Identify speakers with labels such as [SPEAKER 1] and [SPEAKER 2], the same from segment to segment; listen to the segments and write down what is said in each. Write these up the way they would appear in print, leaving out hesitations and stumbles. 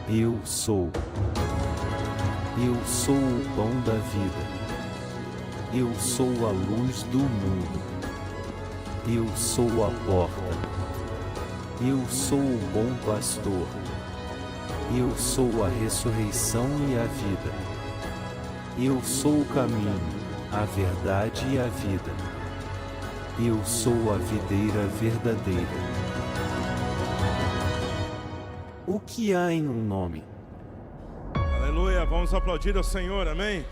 [SPEAKER 1] Eu sou. Eu sou o pão da vida. Eu sou a luz do mundo. Eu sou a porta. Eu sou o bom pastor. Eu sou a ressurreição e a vida. Eu sou o caminho, a verdade e a vida. Eu sou a videira verdadeira. O que há em um nome?
[SPEAKER 2] Aleluia, vamos aplaudir ao Senhor, amém?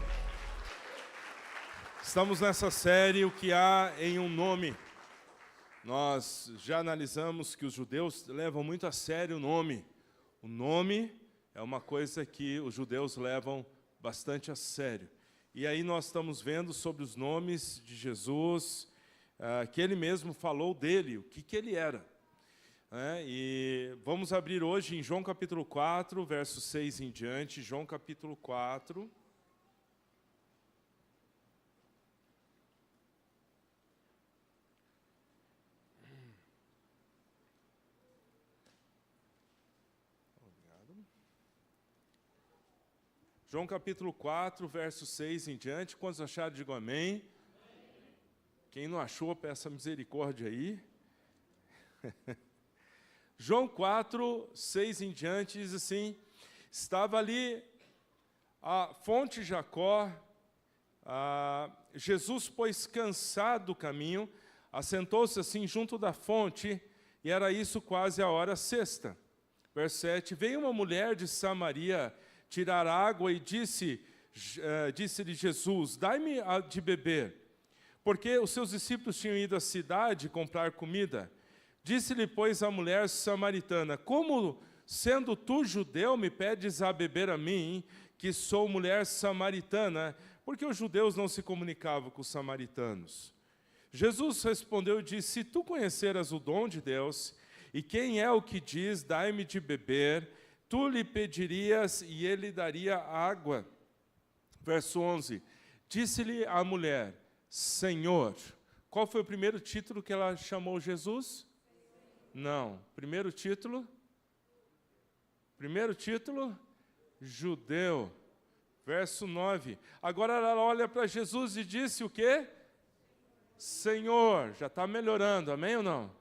[SPEAKER 2] Estamos nessa série, O que há em um nome. Nós já analisamos que os judeus levam muito a sério o nome. O nome é uma coisa que os judeus levam bastante a sério. E aí nós estamos vendo sobre os nomes de Jesus, que ele mesmo falou dele, o que ele era. E vamos abrir hoje em João capítulo 4, verso 6 em diante. João capítulo 4. João capítulo 4, verso 6 em diante. Quantos acharam, digam amém. Quem não achou, peça misericórdia aí. João 4, 6 em diante, diz assim: estava ali a fonte Jacó, Jesus, pois cansado do caminho, assentou-se assim junto da fonte, e era isso quase a hora sexta. Verso 7, veio uma mulher de Samaria tirar água e disse-lhe Jesus, dai-me de beber, porque os seus discípulos tinham ido à cidade comprar comida. Disse-lhe, pois, a mulher samaritana, como, sendo tu judeu, me pedes a beber a mim, que sou mulher samaritana? Porque os judeus não se comunicavam com os samaritanos. Jesus respondeu e disse, se tu conheceras o dom de Deus, e quem é o que diz, dai-me de beber, tu lhe pedirias e ele daria água. Verso 11, disse-lhe a mulher, Senhor. Qual foi o primeiro título que ela chamou Jesus? Não. Primeiro título, judeu. Verso 9. Agora ela olha para Jesus e disse o quê? Senhor. Já está melhorando, amém ou não?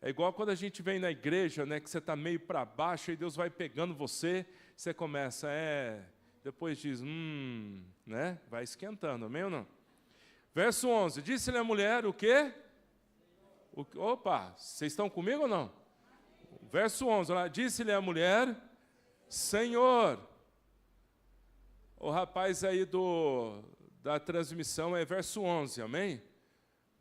[SPEAKER 2] É igual quando a gente vem na igreja, né, que você está meio para baixo e Deus vai pegando você, você começa, depois diz, né, vai esquentando, amém ou não? Verso 11, disse-lhe a mulher o quê? Opa, vocês estão comigo ou não? Verso 11, disse-lhe a mulher, Senhor. O rapaz aí da transmissão é verso 11, amém?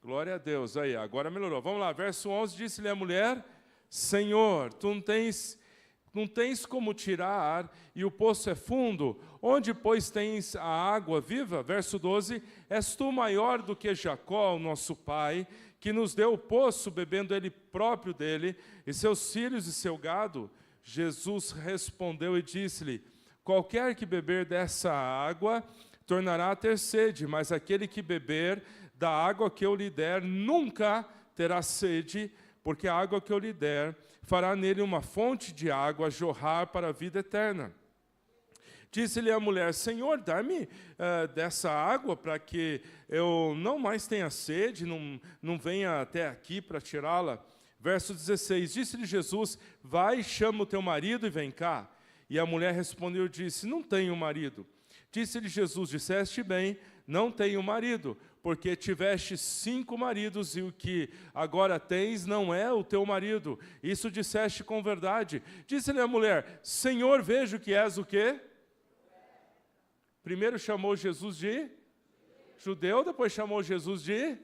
[SPEAKER 2] Glória a Deus, aí, agora melhorou. Vamos lá, verso 11, disse-lhe a mulher, Senhor, tu não tens como tirar, e o poço é fundo, onde, pois, tens a água viva? Verso 12, és tu maior do que Jacó, o nosso pai, que nos deu o poço, bebendo ele próprio dele, e seus filhos e seu gado? Jesus respondeu e disse-lhe, qualquer que beber dessa água, tornará a ter sede, mas aquele que beber da água que eu lhe der, nunca terá sede, porque a água que eu lhe der, fará nele uma fonte de água a jorrar para a vida eterna. Disse-lhe a mulher, Senhor, dá-me dessa água para que eu não mais tenha sede, não venha até aqui para tirá-la. Verso 16, disse-lhe Jesus, vai, chama o teu marido e vem cá. E a mulher respondeu e disse, não tenho marido. Disse-lhe Jesus, disseste bem, não tenho marido, porque tiveste 5 maridos, e o que agora tens não é o teu marido. Isso disseste com verdade. Disse-lhe a mulher, Senhor, vejo que és o quê? Primeiro chamou Jesus de judeu, depois chamou Jesus de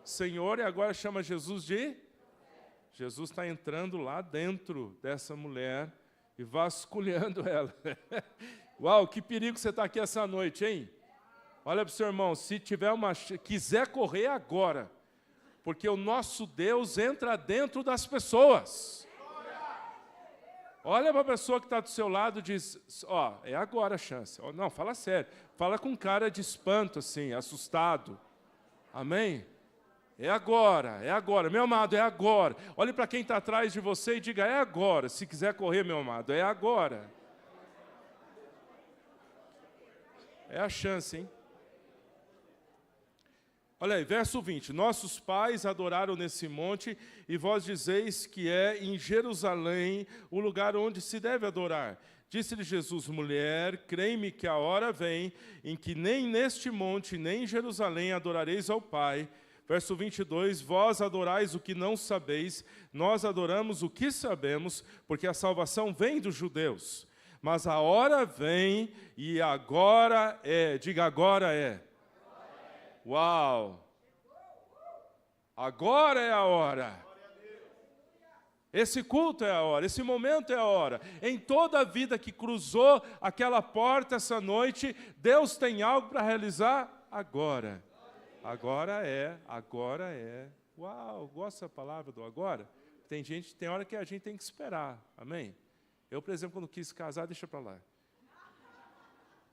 [SPEAKER 2] Senhor, e agora chama Jesus de? Jesus está entrando lá dentro dessa mulher e vasculhando ela. Uau, que perigo você está aqui essa noite, hein? Olha para o seu irmão, se quiser correr agora, porque o nosso Deus entra dentro das pessoas. Olha para a pessoa que está do seu lado e diz, é agora a chance. Não, fala sério. Fala com cara de espanto, assim, assustado. Amém? É agora, é agora. Meu amado, é agora. Olhe para quem está atrás de você e diga, é agora. Se quiser correr, meu amado, é agora. É a chance, hein? Olha aí, verso 20. Nossos pais adoraram nesse monte, e vós dizeis que é em Jerusalém o lugar onde se deve adorar. Disse-lhe Jesus, mulher, crê-me que a hora vem em que nem neste monte, nem em Jerusalém adorareis ao Pai. Verso 22, vós adorais o que não sabeis, nós adoramos o que sabemos, porque a salvação vem dos judeus. Mas a hora vem e agora é, diga agora é. Uau! Agora é a hora. Esse culto é a hora, esse momento é a hora. Em toda a vida que cruzou aquela porta essa noite, Deus tem algo para realizar agora. Agora é, agora é. Uau, gosto dessa palavra do agora. Tem hora que a gente tem que esperar, amém? Eu, por exemplo, quando quis casar, deixa para lá.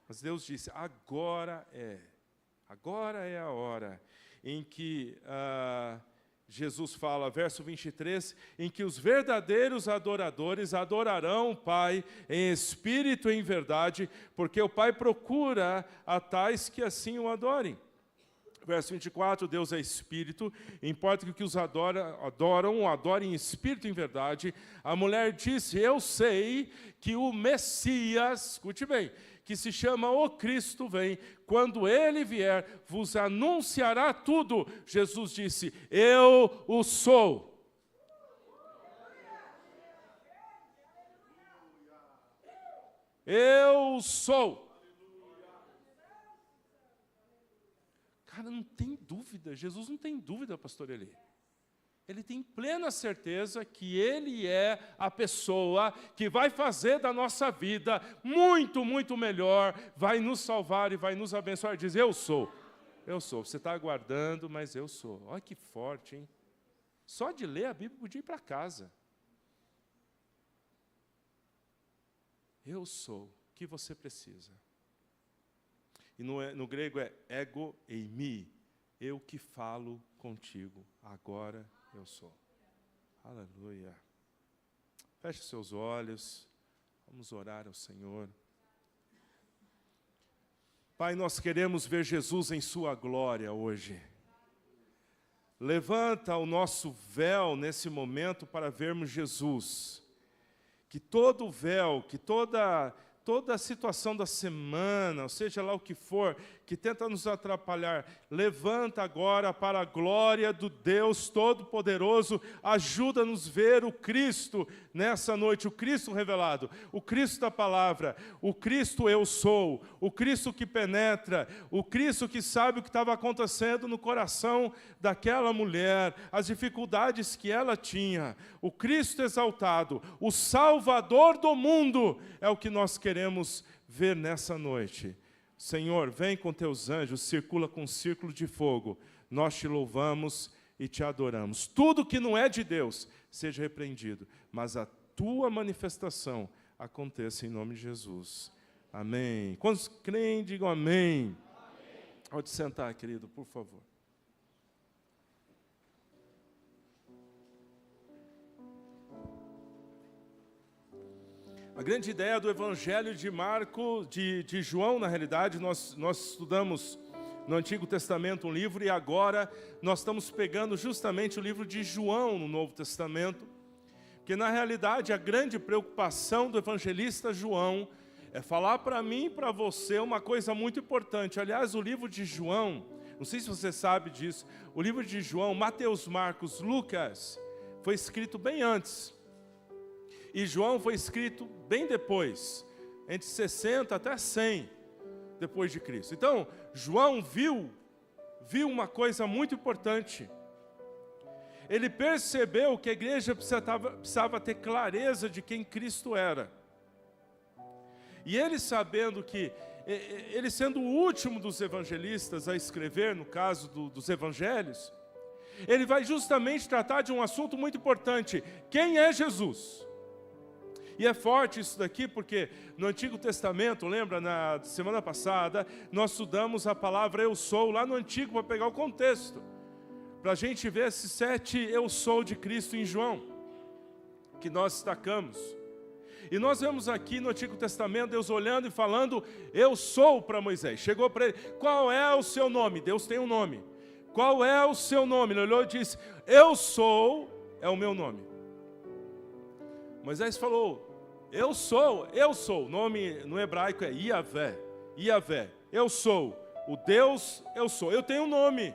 [SPEAKER 2] Mas Deus disse, agora é a hora em que Jesus fala, verso 23, em que os verdadeiros adoradores adorarão o Pai em espírito e em verdade, porque o Pai procura a tais que assim o adorem. Verso 24, Deus é Espírito, importa que os adoram, o adorem em Espírito e em verdade. A mulher disse, eu sei que o Messias, escute bem, que se chama o Cristo vem, quando Ele vier, vos anunciará tudo. Jesus disse, eu o sou. Eu sou. Cara, não tem dúvida, Jesus não tem dúvida, pastor Eli. Ele tem plena certeza que Ele é a pessoa que vai fazer da nossa vida muito, muito melhor, vai nos salvar e vai nos abençoar. Diz, eu sou. Eu sou. Você está aguardando, mas eu sou. Olha que forte, hein? Só de ler a Bíblia podia ir para casa. Eu sou. O que você precisa? E no grego é ego eimi, eu que falo contigo, agora eu sou. Aleluia. Feche seus olhos, vamos orar ao Senhor. Pai, nós queremos ver Jesus em sua glória hoje. Levanta o nosso véu nesse momento para vermos Jesus. Que todo o véu, que toda a situação da semana, ou seja lá o que for, que tenta nos atrapalhar, levanta agora para a glória do Deus Todo-Poderoso, ajuda-nos a ver o Cristo nessa noite, o Cristo revelado, o Cristo da palavra, o Cristo eu sou, o Cristo que penetra, o Cristo que sabe o que estava acontecendo no coração daquela mulher, as dificuldades que ela tinha, o Cristo exaltado, o Salvador do mundo, é o que nós queremos ver nessa noite. Senhor, vem com teus anjos, circula com um círculo de fogo. Nós te louvamos e te adoramos. Tudo que não é de Deus seja repreendido, mas a tua manifestação aconteça em nome de Jesus. Amém. Quantos creem, digam amém. Pode sentar, querido, por favor. A grande ideia do Evangelho de Marcos, de João, na realidade, nós estudamos no Antigo Testamento um livro e agora nós estamos pegando justamente o livro de João no Novo Testamento, porque na realidade a grande preocupação do evangelista João é falar para mim e para você uma coisa muito importante. Aliás, o livro de João, não sei se você sabe disso, o livro de João, Mateus, Marcos, Lucas, foi escrito bem antes. E João foi escrito bem depois, entre 60 até 100 depois de Cristo. Então, João viu uma coisa muito importante. Ele percebeu que a igreja precisava ter clareza de quem Cristo era. E ele sabendo que, ele sendo o último dos evangelistas a escrever, no caso dos evangelhos, ele vai justamente tratar de um assunto muito importante. Quem é Jesus? E é forte isso daqui porque no Antigo Testamento, lembra, na semana passada, nós estudamos a palavra eu sou lá no Antigo para pegar o contexto. para a gente ver esses 7 eu sou de Cristo em João, que nós destacamos. E nós vemos aqui no Antigo Testamento, Deus olhando e falando, eu sou para Moisés. Chegou para ele, qual é o seu nome? Deus tem um nome. Qual é o seu nome? Ele olhou e disse, eu sou, é o meu nome. Moisés falou, eu sou. O nome no hebraico é Iavé. Iavé, eu sou. O Deus, eu sou. Eu tenho um nome.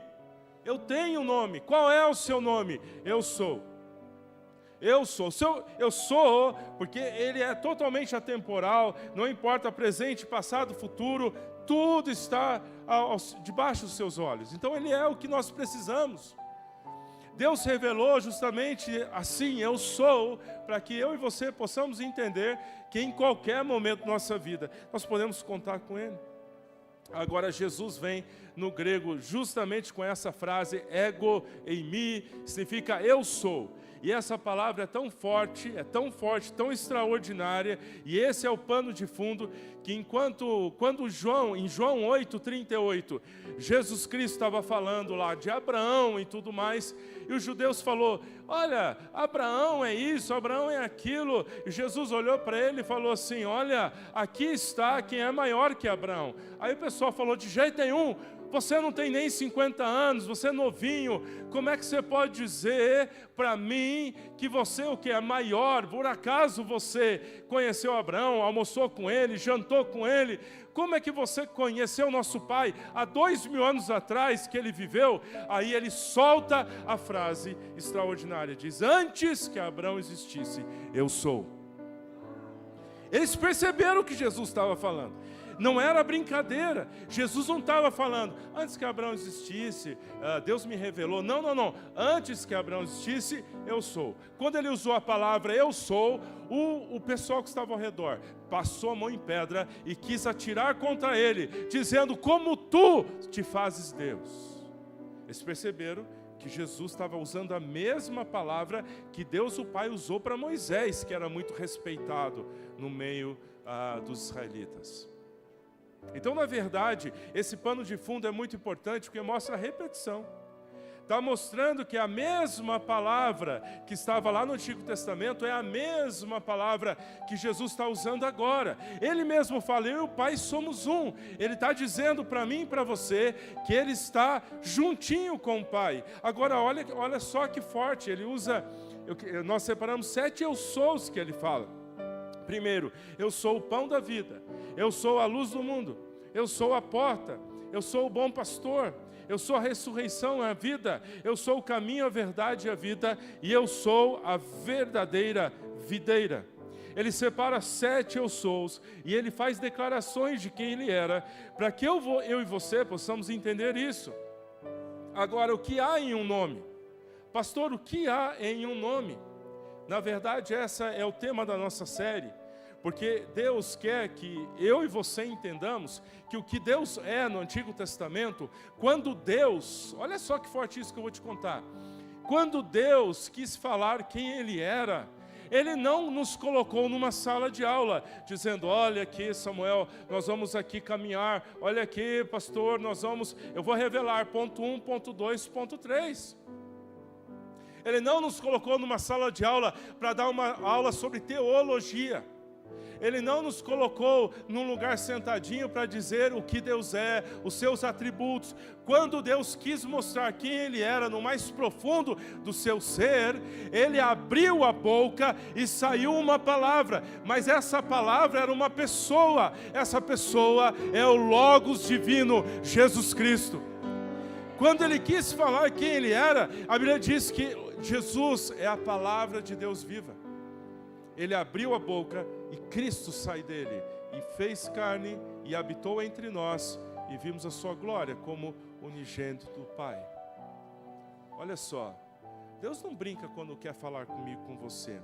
[SPEAKER 2] Eu tenho um nome. Qual é o seu nome? Eu sou. Eu sou. Eu sou, porque Ele é totalmente atemporal, não importa presente, passado, futuro, tudo está debaixo dos seus olhos. Então Ele é o que nós precisamos. Deus revelou justamente assim, eu sou, para que eu e você possamos entender que em qualquer momento da nossa vida, nós podemos contar com Ele. Agora Jesus vem no grego justamente com essa frase, ego eimi, significa eu sou. E essa palavra é tão forte, tão extraordinária, e esse é o pano de fundo, que quando em João 8:38, Jesus Cristo estava falando lá de Abraão e tudo mais, e os judeus falou, olha, Abraão é isso, Abraão é aquilo, e Jesus olhou para ele e falou assim, olha, aqui está quem é maior que Abraão. Aí o pessoal falou, de jeito nenhum, você não tem nem 50 anos, você é novinho, como é que você pode dizer para mim que você o que é maior? Por acaso você conheceu Abraão, almoçou com ele, jantou com ele? Como é que você conheceu nosso pai há 2000 anos atrás que ele viveu? Aí ele solta a frase extraordinária, diz, antes que Abraão existisse, eu sou. Eles perceberam o que Jesus estava falando. Não era brincadeira. Jesus não estava falando, antes que Abraão existisse, Deus me revelou. Não. Antes que Abraão existisse, eu sou. Quando ele usou a palavra eu sou, o pessoal que estava ao redor passou a mão em pedra e quis atirar contra ele, dizendo, como tu te fazes Deus. Eles perceberam que Jesus estava usando a mesma palavra que Deus o Pai usou para Moisés, que era muito respeitado no meio dos israelitas. Então, na verdade, esse pano de fundo é muito importante porque mostra a repetição. Está mostrando que a mesma palavra que estava lá no Antigo Testamento é a mesma palavra que Jesus está usando agora. Ele mesmo fala, eu e o Pai somos um. Ele está dizendo para mim e para você que Ele está juntinho com o Pai. Agora, olha só que forte, ele usa, nós separamos 7 eu sous que ele fala. Primeiro, eu sou o pão da vida, eu sou a luz do mundo, eu sou a porta, eu sou o bom pastor, eu sou a ressurreição e a vida, eu sou o caminho, a verdade e a vida, e eu sou a verdadeira videira. Ele separa 7 eu sous, e ele faz declarações de quem ele era, para que eu e você possamos entender isso. Agora, o que há em um nome? Pastor, o que há em um nome? Na verdade, essa é o tema da nossa série, porque Deus quer que eu e você entendamos que o que Deus é no Antigo Testamento, quando Deus, olha só que forte isso que eu vou te contar, quando Deus quis falar quem Ele era, Ele não nos colocou numa sala de aula, dizendo, olha aqui Samuel, nós vamos aqui caminhar, olha aqui pastor, eu vou revelar ponto 1, ponto 2, ponto 3. Ele não nos colocou numa sala de aula para dar uma aula sobre teologia. Ele não nos colocou num lugar sentadinho para dizer o que Deus é, os seus atributos. Quando Deus quis mostrar quem Ele era no mais profundo do seu ser, Ele abriu a boca e saiu uma palavra. Mas essa palavra era uma pessoa. Essa pessoa é o Logos divino, Jesus Cristo. Quando Ele quis falar quem Ele era, a Bíblia diz que Jesus é a palavra de Deus viva. Ele abriu a boca e Cristo saiu dele e fez carne e habitou entre nós e vimos a sua glória como unigênito do Pai. Olha só, Deus não brinca quando quer falar comigo, com você.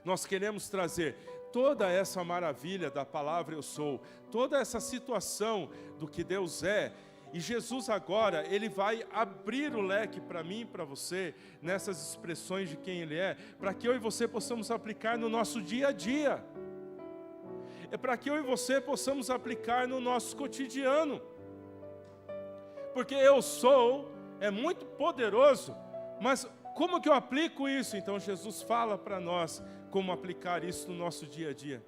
[SPEAKER 2] Nós queremos trazer toda essa maravilha da palavra eu sou, toda essa situação do que Deus é. E Jesus agora, Ele vai abrir o leque para mim e para você, nessas expressões de quem Ele é, para que eu e você possamos aplicar no nosso dia a dia. É para que eu e você possamos aplicar no nosso cotidiano. Porque eu sou é muito poderoso, mas como que eu aplico isso? Então Jesus fala para nós como aplicar isso no nosso dia a dia.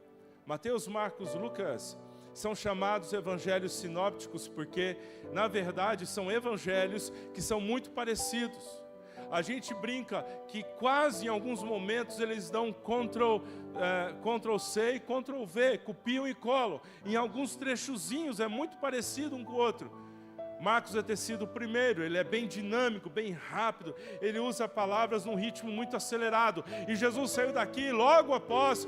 [SPEAKER 2] Mateus, Marcos, Lucas são chamados evangelhos sinópticos porque, na verdade, são evangelhos que são muito parecidos. A gente brinca que quase em alguns momentos eles dão Ctrl+C e Ctrl+V, copiam e colam. Em alguns trechozinhos é muito parecido um com o outro. Marcos é ter sido o primeiro, ele é bem dinâmico, bem rápido, ele usa palavras num ritmo muito acelerado. E Jesus saiu daqui logo após,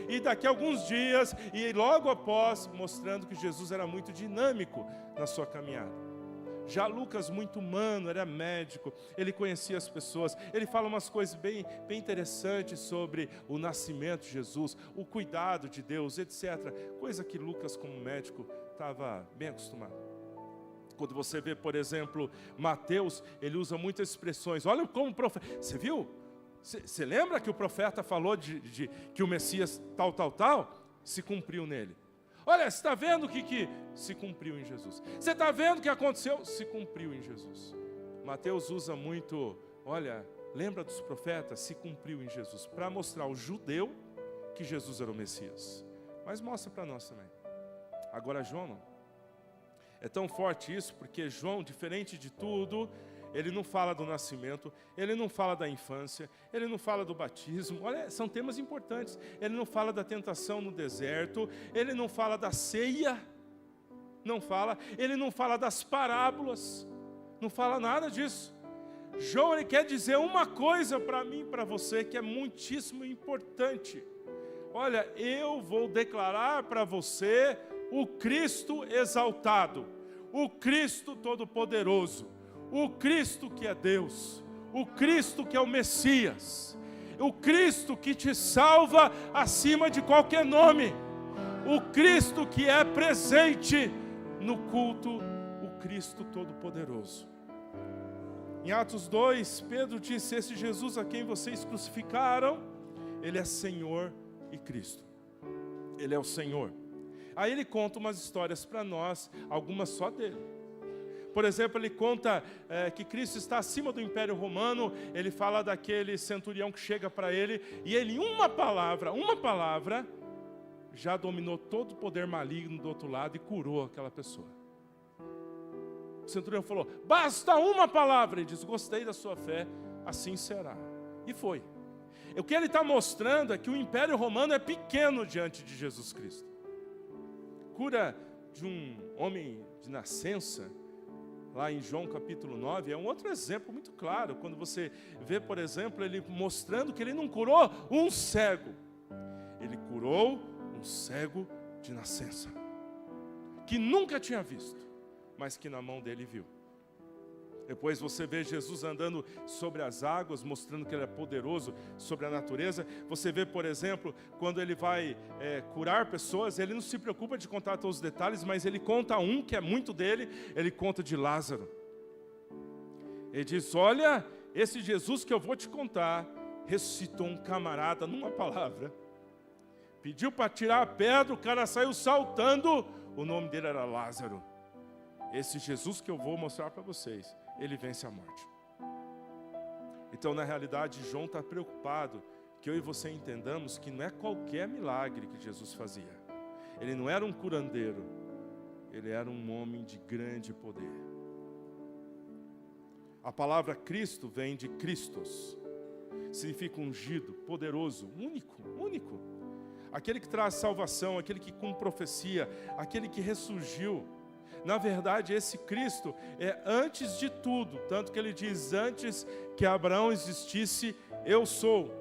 [SPEAKER 2] e daqui a alguns dias, e logo após, mostrando que Jesus era muito dinâmico na sua caminhada. Já Lucas, muito humano, era médico, ele conhecia as pessoas, ele fala umas coisas bem interessantes sobre o nascimento de Jesus, o cuidado de Deus, etc. Coisa que Lucas, como médico, estava bem acostumado. Quando você vê, por exemplo, Mateus, ele usa muitas expressões. Olha como o profeta... Você viu? Você lembra que o profeta falou que o Messias tal, se cumpriu nele? Olha, você está vendo o que se cumpriu em Jesus? Você está vendo o que aconteceu? Se cumpriu em Jesus. Mateus usa muito, olha, lembra dos profetas? Se cumpriu em Jesus. Para mostrar ao judeu que Jesus era o Messias. Mas mostra para nós também. Agora João não. É tão forte isso, porque João, diferente de tudo, ele não fala do nascimento, ele não fala da infância, ele não fala do batismo. Olha, são temas importantes. Ele não fala da tentação no deserto, ele não fala da ceia, não fala. Ele não fala das parábolas, não fala nada disso. João, ele quer dizer uma coisa para mim e para você, que é muitíssimo importante. Olha, eu vou declarar para você o Cristo exaltado, o Cristo todo-poderoso, o Cristo que é Deus, o Cristo que é o Messias, o Cristo que te salva acima de qualquer nome, o Cristo que é presente no culto, o Cristo todo-poderoso. Em Atos 2, Pedro disse: esse Jesus a quem vocês crucificaram, ele é Senhor e Cristo, ele é o Senhor. Aí ele conta umas histórias para nós, algumas só dele. Por exemplo, ele conta que Cristo está acima do Império Romano. Ele fala daquele centurião que chega para ele, e ele, uma palavra, já dominou todo o poder maligno do outro lado e curou aquela pessoa. O centurião falou: basta uma palavra. Ele diz: gostei da sua fé, assim será. E foi. O que ele está mostrando é que o Império Romano é pequeno diante de Jesus Cristo. Cura de um homem de nascença, lá em João capítulo 9, é um outro exemplo muito claro, quando você vê, por exemplo, ele mostrando que ele não curou um cego, ele curou um cego de nascença, que nunca tinha visto, mas que na mão dele viu. Depois você vê Jesus andando sobre as águas, mostrando que ele é poderoso sobre a natureza. Você vê, por exemplo, quando ele vai curar pessoas, ele não se preocupa de contar todos os detalhes, mas ele conta um que é muito dele, ele conta de Lázaro. Ele diz: olha, esse Jesus que eu vou te contar, ressuscitou um camarada numa palavra. Pediu para tirar a pedra, o cara saiu saltando, o nome dele era Lázaro. Esse Jesus que eu vou mostrar para vocês, ele vence a morte. Então, na realidade, João está preocupado que eu e você entendamos que não é qualquer milagre que Jesus fazia. Ele não era um curandeiro, ele era um homem de grande poder. A palavra Cristo vem de Christos, significa ungido, poderoso, único. Aquele que traz salvação, aquele que cumpre profecia, aquele que ressurgiu. Na verdade, esse Cristo é antes de tudo, tanto que ele diz: antes que Abraão existisse, eu sou.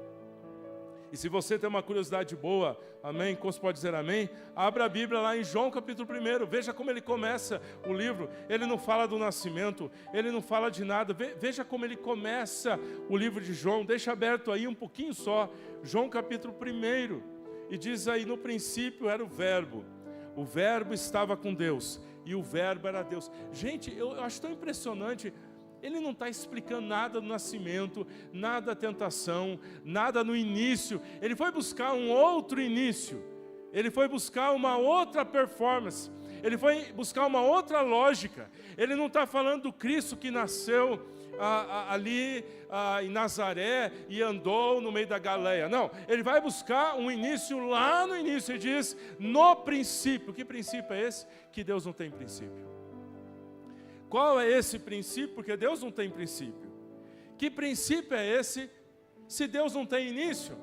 [SPEAKER 2] E se você tem uma curiosidade boa, amém, você pode dizer amém, abra a Bíblia lá em João capítulo 1, veja como ele começa o livro. Ele não fala do nascimento, ele não fala de nada, veja como ele começa o livro de João. Deixa aberto aí um pouquinho só, João capítulo 1, e diz aí: no princípio era o verbo estava com Deus, e o verbo era Deus. Gente, eu acho tão impressionante. Ele não está explicando nada do nascimento, nada da tentação, nada no início. Ele foi buscar um outro início. Ele foi buscar uma outra performance. Ele foi buscar uma outra lógica. Ele não está falando do Cristo que nasceu ali em Nazaré e andou no meio da Galileia. Não, ele vai buscar um início lá no início. Ele diz, no princípio. Que princípio é esse? Que Deus não tem princípio. Qual é esse princípio? Porque Deus não tem princípio. Que princípio é esse se Deus não tem início?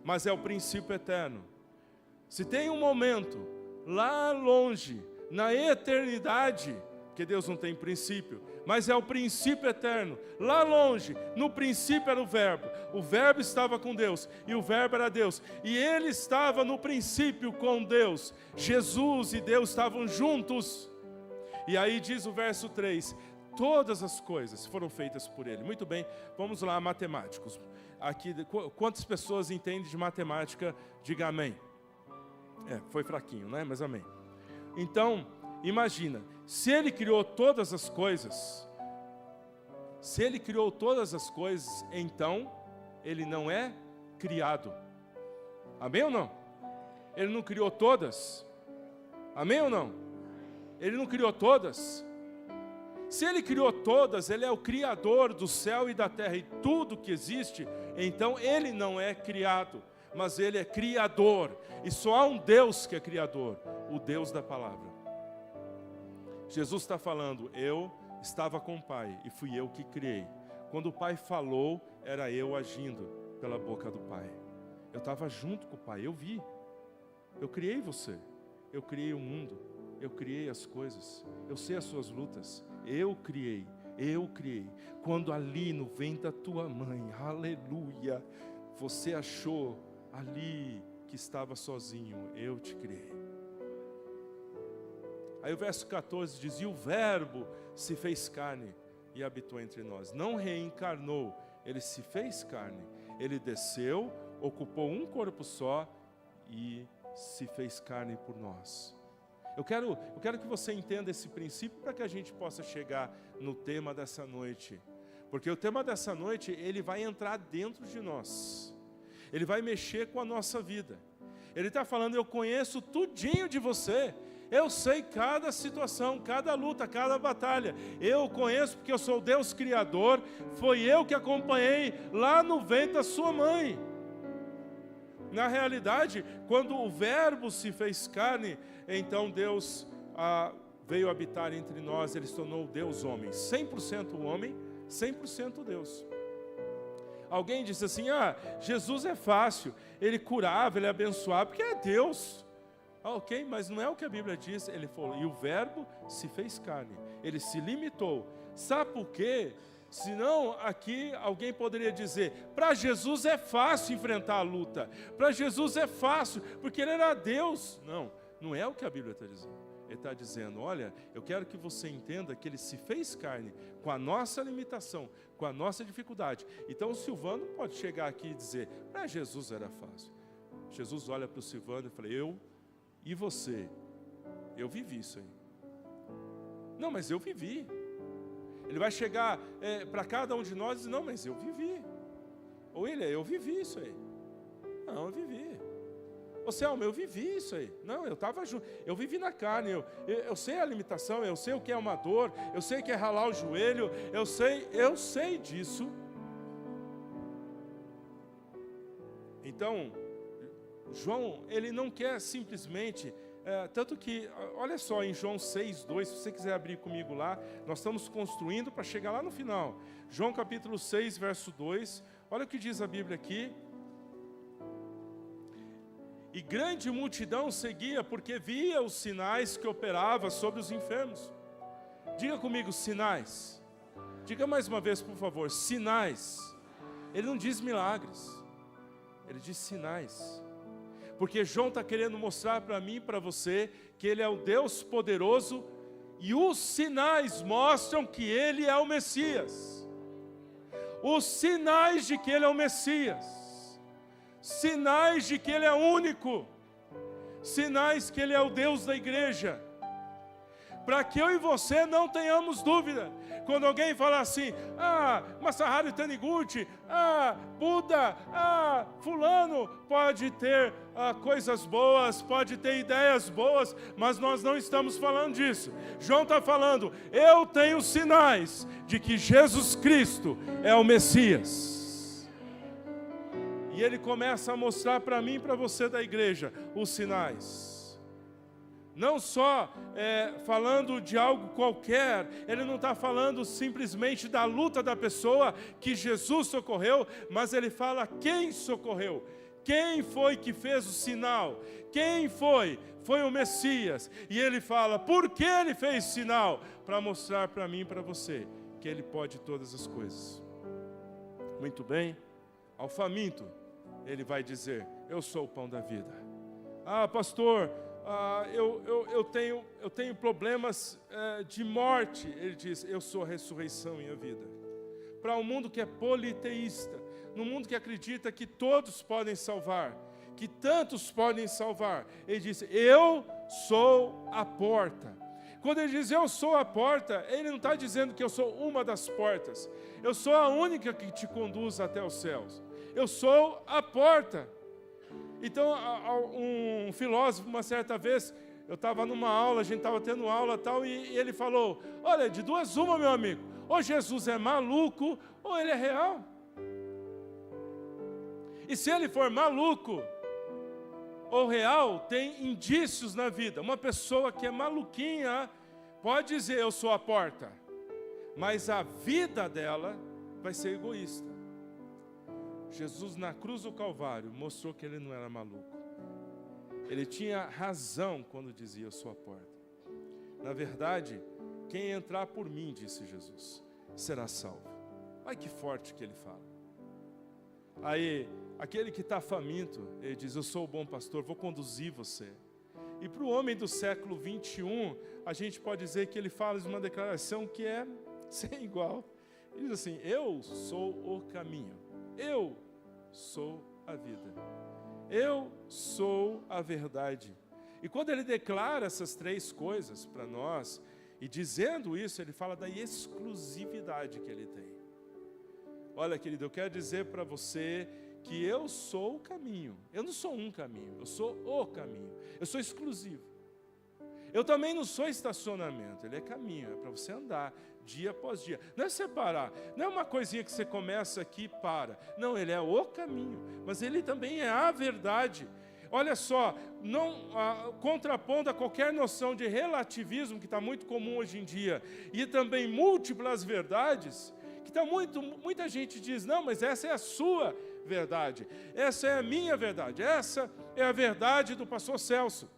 [SPEAKER 2] Mas é o princípio eterno. Se tem um momento lá longe, na eternidade, que Deus não tem princípio, mas é o princípio eterno. Lá longe, no princípio era o Verbo estava com Deus, e o Verbo era Deus, e Ele estava no princípio com Deus. Jesus e Deus estavam juntos. E aí diz o verso 3, todas as coisas foram feitas por Ele. Muito bem, vamos lá, matemáticos. Aqui, quantas pessoas entendem de matemática? Diga amém. Foi fraquinho, né? Mas amém. Então, imagina, se Ele criou todas as coisas, então Ele não é criado. Amém ou não? Ele não criou todas? Amém ou não? Ele não criou todas? Se Ele criou todas, Ele é o Criador do céu e da terra e tudo que existe, então Ele não é criado, mas Ele é Criador. E só há um Deus que é Criador, o Deus da palavra. Jesus está falando, eu estava com o Pai e fui eu que criei. Quando o Pai falou, era eu agindo pela boca do Pai. Eu estava junto com o Pai, eu vi. Eu criei você, eu criei o mundo, eu criei as coisas, eu sei as suas lutas, eu criei. Quando ali no ventre da tua mãe, aleluia, você achou ali que estava sozinho, eu te criei. Aí o verso 14 diz, e o Verbo se fez carne e habitou entre nós. Não reencarnou, Ele se fez carne. Ele desceu, ocupou um corpo só e se fez carne por nós. Eu quero que você entenda esse princípio para que a gente possa chegar no tema dessa noite. Porque o tema dessa noite, ele vai entrar dentro de nós. Ele vai mexer com a nossa vida. Ele está falando, eu conheço tudinho de você. Eu sei cada situação, cada luta, cada batalha. Eu conheço porque eu sou o Deus Criador. Foi eu que acompanhei lá no ventre da sua mãe. Na realidade, quando o Verbo se fez carne, então Deus veio habitar entre nós. Ele se tornou Deus homem, 100% homem, 100% Deus. Alguém disse assim, Jesus é fácil, Ele curava, Ele abençoava, porque é Deus. Ok, mas não é o que a Bíblia diz. Ele falou, e o Verbo se fez carne. Ele se limitou. Sabe por quê? Senão aqui alguém poderia dizer, para Jesus é fácil enfrentar a luta. Para Jesus é fácil, porque Ele era Deus. Não é o que a Bíblia está dizendo. Ele está dizendo, olha, eu quero que você entenda que Ele se fez carne com a nossa limitação, com a nossa dificuldade. Então o Silvano pode chegar aqui e dizer, para Jesus era fácil. Jesus olha para o Silvano e fala, e você? Eu vivi isso aí. Não, mas eu vivi. Ele vai chegar para cada um de nós e dizer, não, mas eu vivi. Ou William, eu vivi isso aí. Não, eu vivi. Ô Selma, eu vivi isso aí. Não, eu estava junto. Eu vivi na carne. Eu sei a limitação, eu sei o que é uma dor, eu sei o que é ralar o joelho, eu sei disso. Então, João, ele não quer simplesmente, tanto que, olha só, em João 6:2, se você quiser abrir comigo lá, nós estamos construindo para chegar lá no final. João capítulo 6, verso 2, olha o que diz a Bíblia aqui. E grande multidão seguia, porque via os sinais que operava sobre os enfermos. Diga comigo, sinais. Diga mais uma vez, por favor, sinais. Ele não diz milagres, ele diz sinais. Porque João está querendo mostrar para mim e para você que Ele é o Deus poderoso e os sinais mostram que Ele é o Messias. Os sinais de que Ele é o Messias. Sinais de que Ele é único. Sinais que Ele é o Deus da igreja. para que eu e você não tenhamos dúvida. Quando alguém fala assim, Masaharu Taniguchi, Buda, fulano pode ter coisas boas, pode ter ideias boas, mas nós não estamos falando disso. João está falando, eu tenho sinais de que Jesus Cristo é o Messias. E ele começa a mostrar para mim e para você da igreja os sinais. Não só falando de algo qualquer, ele não está falando simplesmente da luta da pessoa que Jesus socorreu, mas ele fala quem socorreu, quem foi que fez o sinal, quem foi? Foi o Messias. E ele fala, por que ele fez sinal? Para mostrar para mim e para você que ele pode todas as coisas. Muito bem, ao faminto, ele vai dizer, eu sou o pão da vida. Pastor, eu tenho problemas de morte. Ele diz, eu sou a ressurreição e a vida. Para um mundo que é politeísta, num mundo que acredita que todos podem salvar, que tantos podem salvar, ele diz, eu sou a porta. Quando ele diz, eu sou a porta, ele não está dizendo que eu sou uma das portas. Eu sou a única que te conduz até os céus. Eu sou a porta. Então, um filósofo, uma certa vez, eu estava numa aula, a gente estava tendo aula tal, e ele falou, olha, de duas uma, meu amigo, ou Jesus é maluco, ou ele é real. E se ele for maluco ou real, tem indícios na vida. Uma pessoa que é maluquinha pode dizer, eu sou a porta, mas a vida dela vai ser egoísta. Jesus na cruz do Calvário mostrou que ele não era maluco. Ele tinha razão quando dizia, eu sou a porta. Na verdade, quem entrar por mim, disse Jesus, será salvo. Olha que forte que ele fala. Aí, aquele que está faminto, ele diz, eu sou o bom pastor, vou conduzir você. E para o homem do século 21, a gente pode dizer que ele fala uma declaração que é sem igual. Ele diz assim, eu sou o caminho, eu sou a vida, eu sou a verdade. E quando ele declara essas três coisas para nós, e dizendo isso, ele fala da exclusividade que ele tem. Olha, querido, eu quero dizer para você que eu sou o caminho. Eu não sou um caminho, eu sou o caminho. Eu sou exclusivo. Eu também não sou estacionamento, ele é caminho, é para você andar dia após dia. Não é separar, não é uma coisinha que você começa aqui e para. Não, ele é o caminho, mas ele também é a verdade. Olha só, contrapondo a qualquer noção de relativismo que está muito comum hoje em dia, e também múltiplas verdades, que muita gente diz, não, mas essa é a sua verdade, essa é a minha verdade, essa é a verdade do pastor Celso.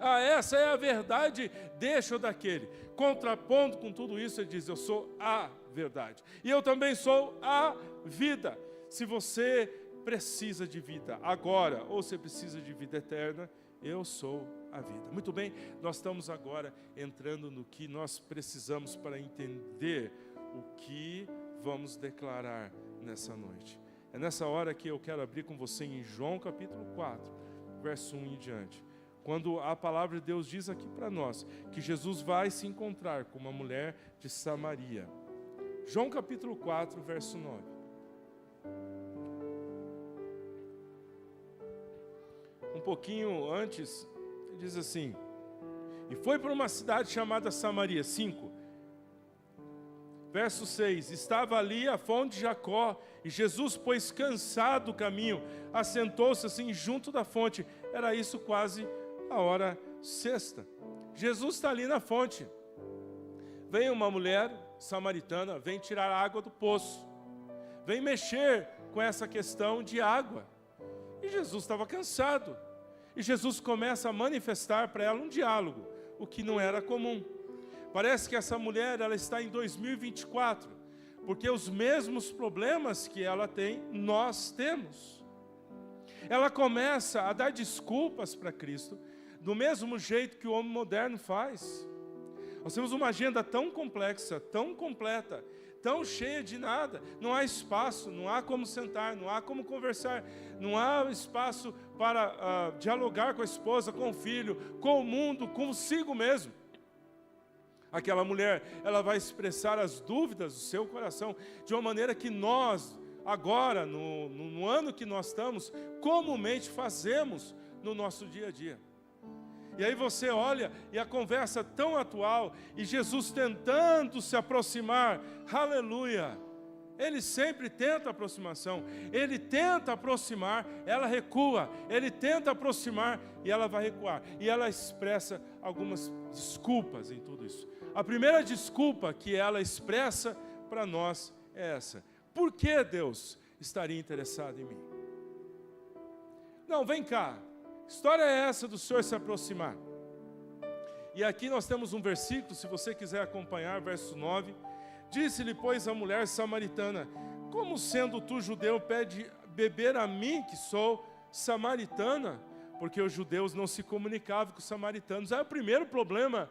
[SPEAKER 2] Essa é a verdade deste ou daquele. Contrapondo com tudo isso, ele diz, eu sou a verdade. E eu também sou a vida. Se você precisa de vida agora, ou você precisa de vida eterna, eu sou a vida. Muito bem, nós estamos agora entrando no que nós precisamos para entender o que vamos declarar nessa noite. É nessa hora que eu quero abrir com você em João capítulo 4, verso 1 em diante. Quando a palavra de Deus diz aqui para nós que Jesus vai se encontrar com uma mulher de Samaria. João capítulo 4, verso 9. Um pouquinho antes, ele diz assim, e foi para uma cidade chamada Samaria, 5. Verso 6, estava ali a fonte de Jacó, e Jesus, pois cansado do caminho, assentou-se assim junto da fonte. Era isso quase a hora sexta. Jesus está ali na fonte. Vem uma mulher samaritana, vem tirar a água do poço. Vem mexer com essa questão de água. E Jesus estava cansado. E Jesus começa a manifestar para ela um diálogo, o que não era comum. Parece que essa mulher, ela está em 2024, porque os mesmos problemas que ela tem, nós temos. Ela começa a dar desculpas para Cristo, do mesmo jeito que o homem moderno faz. Nós temos uma agenda tão complexa, tão completa, tão cheia de nada. Não há espaço, não há como sentar, não há como conversar, não há espaço para dialogar com a esposa, com o filho, com o mundo, consigo mesmo. Aquela mulher, ela vai expressar as dúvidas do seu coração de uma maneira que nós, agora, no ano que nós estamos, comumente fazemos no nosso dia a dia. E aí você olha, e a conversa tão atual, e Jesus tentando se aproximar, aleluia. Ele sempre tenta aproximação, ele tenta aproximar, ela recua, ele tenta aproximar e ela vai recuar. E ela expressa algumas desculpas em tudo isso. A primeira desculpa que ela expressa para nós é essa: por que Deus estaria interessado em mim? Não, vem cá, que história é essa do Senhor se aproximar? E aqui nós temos um versículo, se você quiser acompanhar, verso 9. Disse-lhe, pois, a mulher samaritana: como sendo tu judeu, pede beber a mim, que sou samaritana? Porque os judeus não se comunicavam com os samaritanos. É o primeiro problema.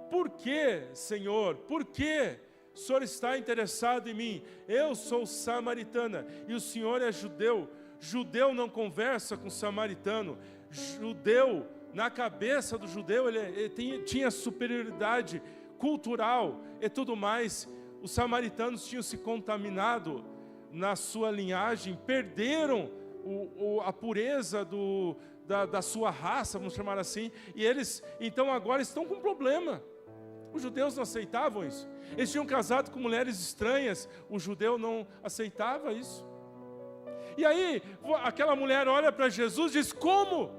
[SPEAKER 2] Por que, Senhor? Por que o Senhor está interessado em mim? Eu sou samaritana e o Senhor é judeu. Judeu não conversa com samaritano. Judeu, na cabeça do judeu, ele tinha superioridade cultural e tudo mais. Os samaritanos tinham se contaminado na sua linhagem, perderam a pureza da sua raça, vamos chamar assim, e eles então agora estão com um problema. Os judeus não aceitavam isso. Eles tinham casado com mulheres estranhas, o judeu não aceitava isso. E aí aquela mulher olha para Jesus e diz: como?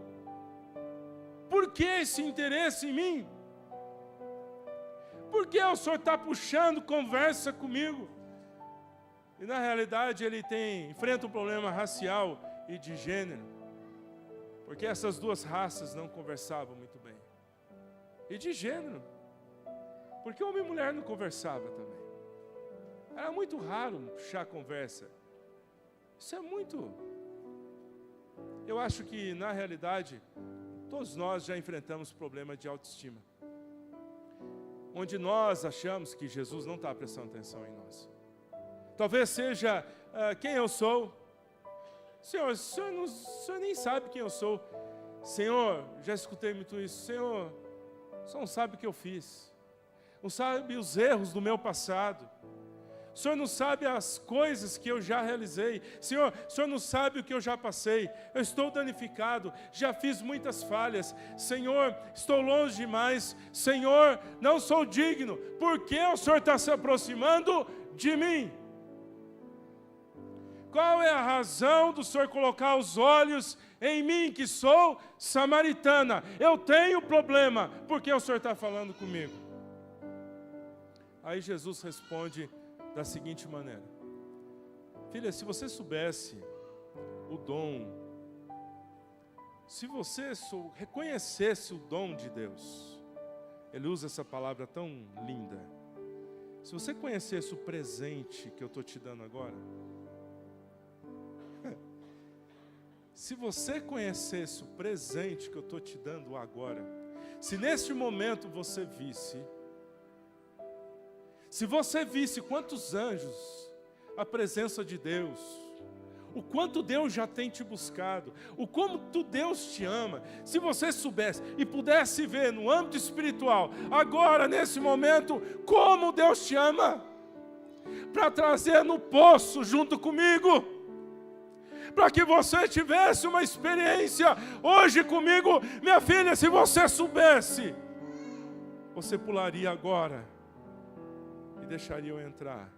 [SPEAKER 2] Por que esse interesse em mim? Por que o Senhor está puxando conversa comigo? E na realidade ele enfrenta um problema racial e de gênero, porque essas duas raças não conversavam muito bem. E de gênero, porque homem e mulher não conversavam também. Era muito raro puxar conversa. Isso é muito... Eu acho que na realidade todos nós já enfrentamos problema de autoestima, onde nós achamos que Jesus não está prestando atenção em nós. Talvez seja quem eu sou. Senhor, o senhor nem sabe quem eu sou. Senhor, já escutei muito isso. Senhor, o Senhor não sabe o que eu fiz. Não sabe os erros do meu passado. O Senhor não sabe as coisas que eu já realizei. Senhor, o Senhor não sabe o que eu já passei. Eu estou danificado, já fiz muitas falhas. Senhor, estou longe demais. Senhor, não sou digno. Por que o Senhor está se aproximando de mim? Qual é a razão do Senhor colocar os olhos em mim, que sou samaritana? Eu tenho problema. Por que o Senhor está falando comigo? Aí Jesus responde da seguinte maneira: filha, se você soubesse o dom, se você reconhecesse o dom de Deus, ele usa essa palavra tão linda, se você conhecesse o presente que eu estou te dando agora, se você conhecesse o presente que eu estou te dando agora, se neste momento você visse, se você visse quantos anjos, a presença de Deus, o quanto Deus já tem te buscado, o quanto Deus te ama, se você soubesse e pudesse ver no âmbito espiritual, agora nesse momento, como Deus te ama, para trazer no poço junto comigo, para que você tivesse uma experiência hoje comigo, minha filha, se você soubesse, você pularia agora e deixaria eu entrar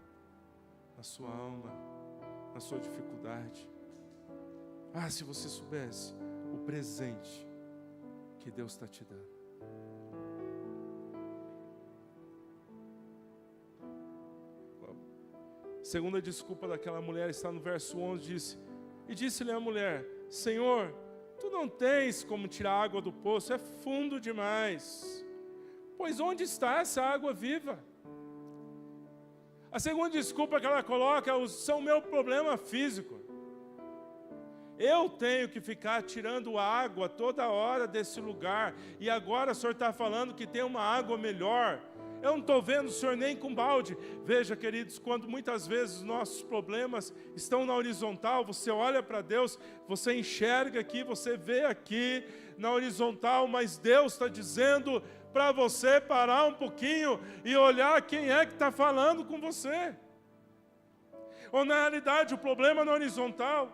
[SPEAKER 2] na sua alma, na sua dificuldade. Ah, se você soubesse o presente que Deus está te dando. Segunda desculpa daquela mulher está no verso 11, disse-lhe a mulher: Senhor, tu não tens como tirar água do poço, é fundo demais. Pois onde está essa água viva? A segunda desculpa que ela coloca são o meu problema físico. Eu tenho que ficar tirando água toda hora desse lugar, e agora o Senhor está falando que tem uma água melhor. Eu não estou vendo o Senhor nem com balde. Veja, queridos, quando muitas vezes os nossos problemas estão na horizontal, você olha para Deus, você enxerga aqui, você vê aqui na horizontal, mas Deus está dizendo para você parar um pouquinho e olhar quem é que está falando com você. Ou na realidade o problema na horizontal,